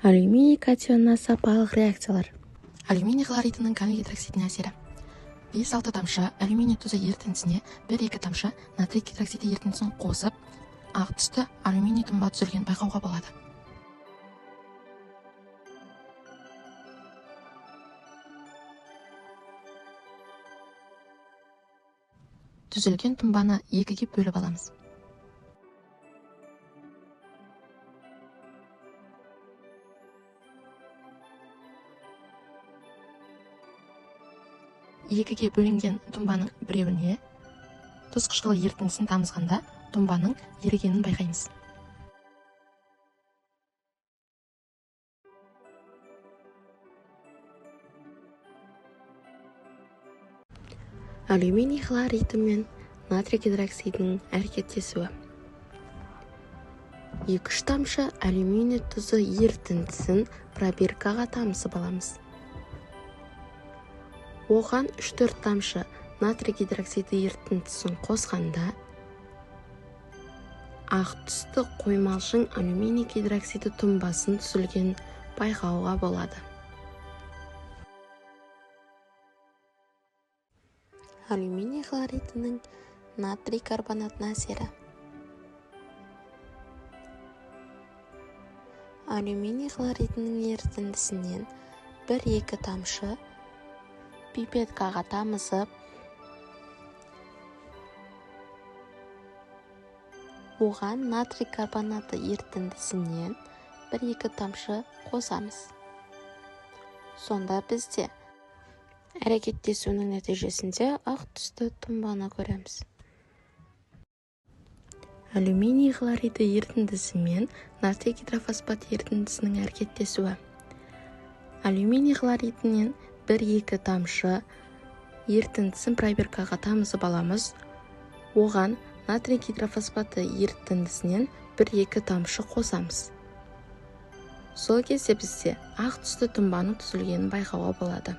Алюминий катионына сапалық реакциялар. Алюминий хлоридінің калий гидроксидіне әсері. 5-6 тамшы алюминий тұзы ерітіндісіне 1-2 тамшы натрий гидроксиді ерітіндісін қосып, ақ түсті алюминий тұнба түзілген байқауға болады. Түзілген тұнбаны 2-ге бөліп аламыз. Екіге бөлінген тұнбаның біреуіне тұз қышқылы ерітіндісін тамызғанда тұнбаның ерігенін байқаймыз. Алюминий хлориді мен натрий гидроксидінің әрекеттесуі. 2-3 тамшы алюминий тұзы ерітіндісін пробиркаға тамызып аламыз. Оған 3-4 тамшы натрий гидроксиді ерітіндісін қосқанда ақ түсті қоймалжың алюминий гидроксиді тұнбасын түзілген байқауға болады. Алюминий хлоридінің натрий карбонатына әсері. Алюминий хлоридінің ерітіндісінен 1-2 тамшы пипеткаға тамызып, оған натрий карбонаты ерітіндісінен 1-2 тамшы қосамыз. Сонда бізде әрекеттесуінің нәтижесінде ақ түсті тұнбаны көреміз. Алюминий хлориді ерітіндісі мен натрий гидрофосфат ерітіндісінің әрекеттесуі. Алюминий хлоридінен 1-2 тамшы ерітіндісін пробиркаға тамызып аламыз. Оған натрий гидрофосфаты ерітіндісінен 1-2 тамшы қосамыз. Сол кезде бізде ақ түсті тұнбаның түзілгенін байқауға болады.